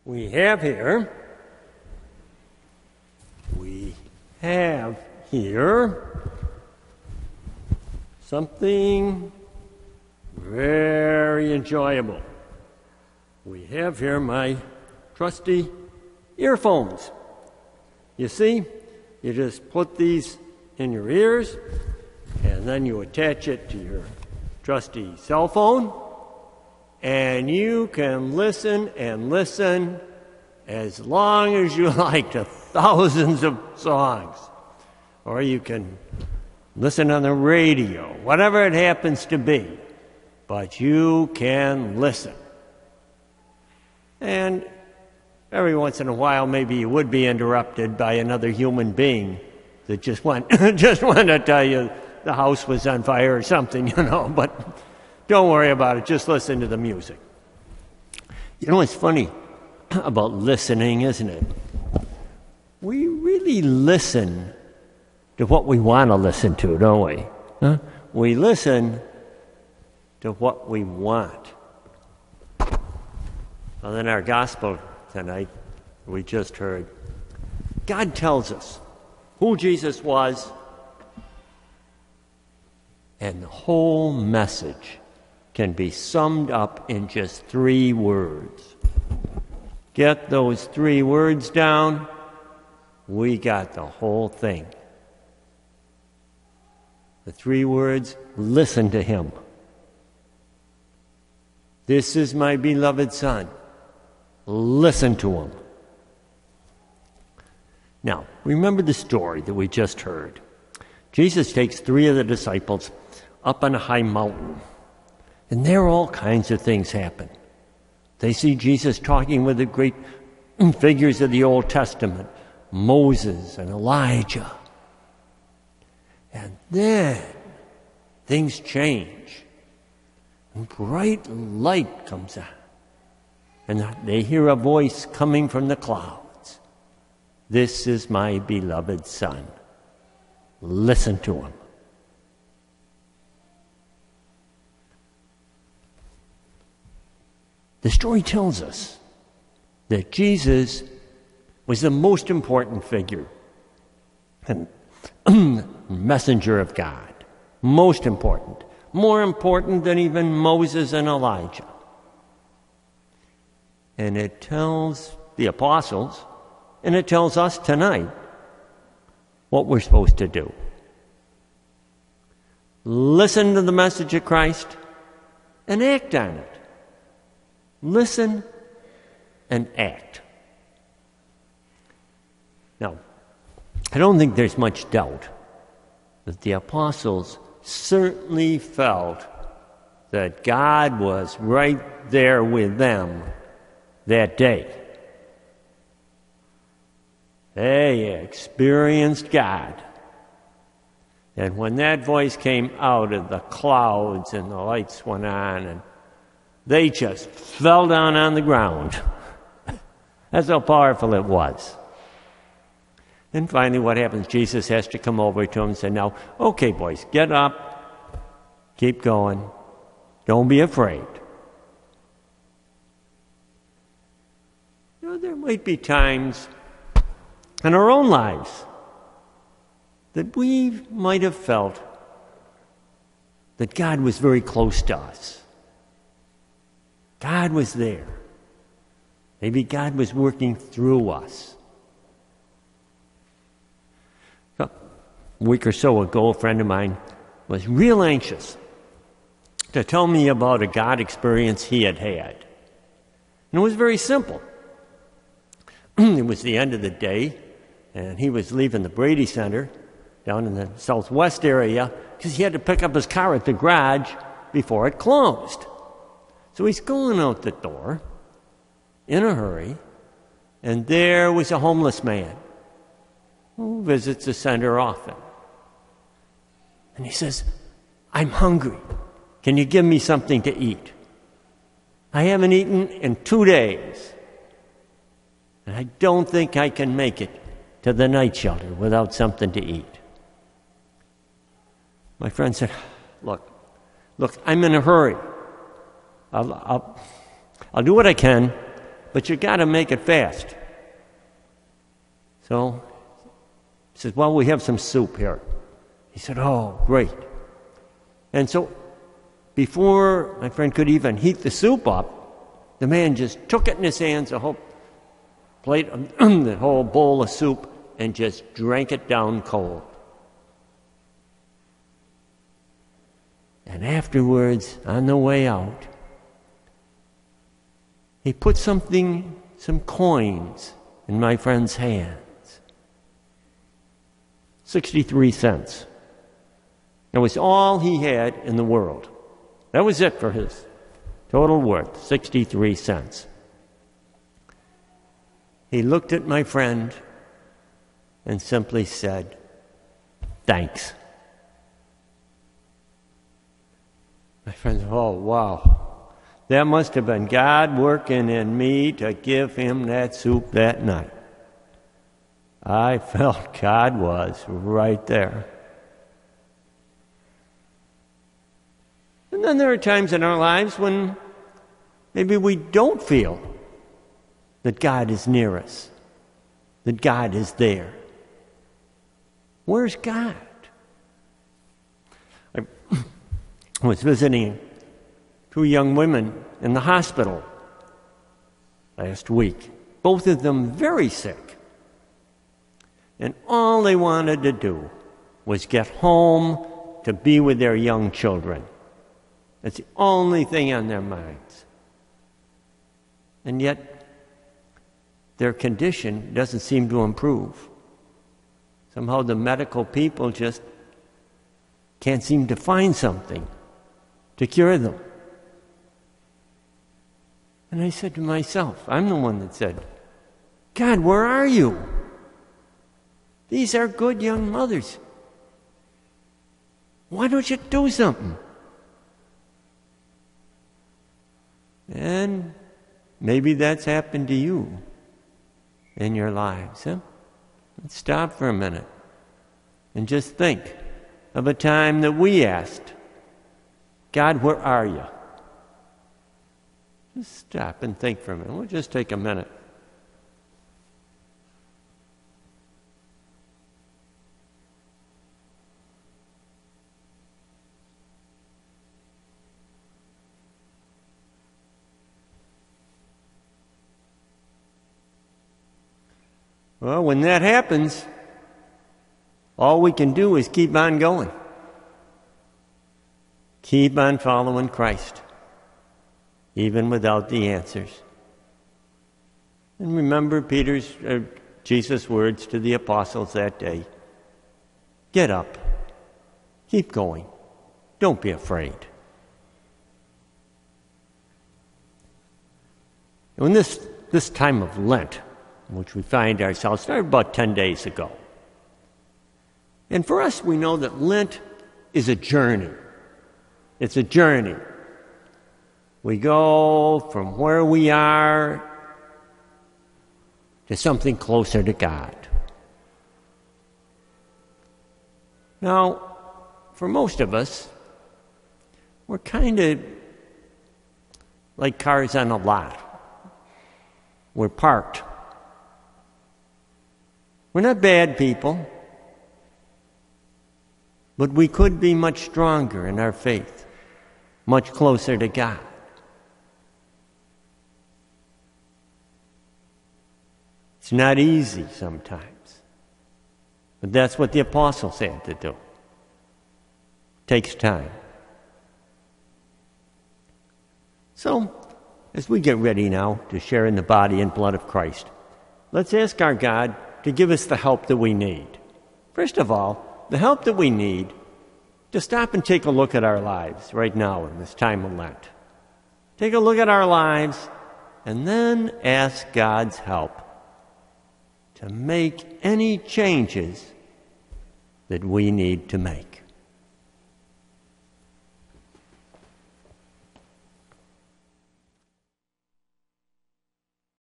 we have here something very enjoyable. We have here my trusty earphones. You see, you just put these in your ears, and then you attach it to your trusty cell phone, and you can listen and listen as long as you like to thousands of songs. Or you can listen on the radio, whatever it happens to be, but you can listen. And every once in a while, maybe you would be interrupted by another human being that just wanted to tell you the house was on fire or something, but don't worry about it. Just listen to the music. You know what's funny about listening, isn't it? We really listen to what we want to listen to, don't we? Huh? We listen to what we want. Well, in our gospel tonight, we just heard, God tells us who Jesus was, and the whole message can be summed up in just 3 words. Get those 3 words down, we got the whole thing. The 3 words, listen to him. This is my beloved Son. Listen to him. Now, remember the story that we just heard. Jesus takes 3 of the disciples up on a high mountain, and there all kinds of things happen. They see Jesus talking with the great figures of the Old Testament, Moses and Elijah. And then things change. And bright light comes on. And they hear a voice coming from the clouds. This is my beloved Son. Listen to him. The story tells us that Jesus was the most important figure and messenger of God. Most important. More important than even Moses and Elijah. And it tells the apostles, and it tells us tonight, what we're supposed to do. Listen to the message of Christ and act on it. Listen and act. Now, I don't think there's much doubt that the apostles certainly felt that God was right there with them that day. They experienced God. And when that voice came out of the clouds and the lights went on, and they just fell down on the ground. That's how powerful it was. And finally, what happens? Jesus has to come over to them and say, now, okay, boys, get up, keep going, don't be afraid. There might be times in our own lives that we might have felt that God was very close to us. God was there. Maybe God was working through us. A week or so ago, a friend of mine was real anxious to tell me about a God experience he had had. And it was very simple. It was the end of the day, and he was leaving the Brady Center down in the southwest area because he had to pick up his car at the garage before it closed. So he's going out the door in a hurry, and there was a homeless man who visits the center often. And he says, I'm hungry. Can you give me something to eat? I haven't eaten in 2 days. And I don't think I can make it to the night shelter without something to eat. My friend said, look, I'm in a hurry. I'll do what I can, but you got to make it fast. So he says, well, we have some soup here. He said, oh, great. And so before my friend could even heat the soup up, the man just took it in his hands, the whole plate, the whole bowl of soup, and just drank it down cold. And afterwards, on the way out, he put some coins in my friend's hands. 63 cents. That was all he had in the world. That was it for his total worth, 63 cents. He looked at my friend and simply said, thanks. My friend said, oh, wow. That must have been God working in me to give him that soup that night. I felt God was right there. And then there are times in our lives when maybe we don't feel that God is near us, that God is there. Where's God? I was visiting 2 young women in the hospital last week, both of them very sick. And all they wanted to do was get home to be with their young children. That's the only thing on their minds. And yet, their condition doesn't seem to improve. Somehow the medical people just can't seem to find something to cure them. And I said to myself, I'm the one that said, God, where are you? These are good young mothers. Why don't you do something? And maybe that's happened to you in your lives. Huh? Let's stop for a minute and just think of a time that we asked, God, where are you? Just stop and think for a minute. We'll just take a minute. Well, when that happens, all we can do is keep on going. Keep on following Christ, even without the answers. And remember Jesus' words to the apostles that day. Get up. Keep going. Don't be afraid. In this time of Lent, in which we find ourselves, started about 10 days ago. And for us, we know that Lent is a journey. It's a journey. We go from where we are to something closer to God. Now, for most of us, we're kind of like cars on a lot. We're parked. We're not bad people, but we could be much stronger in our faith, much closer to God. It's not easy sometimes, but that's what the apostles had to do. It takes time. So, as we get ready now to share in the body and blood of Christ, let's ask our God to give us the help that we need. First of all, the help that we need to stop and take a look at our lives right now in this time of Lent. Take a look at our lives and then ask God's help to make any changes that we need to make.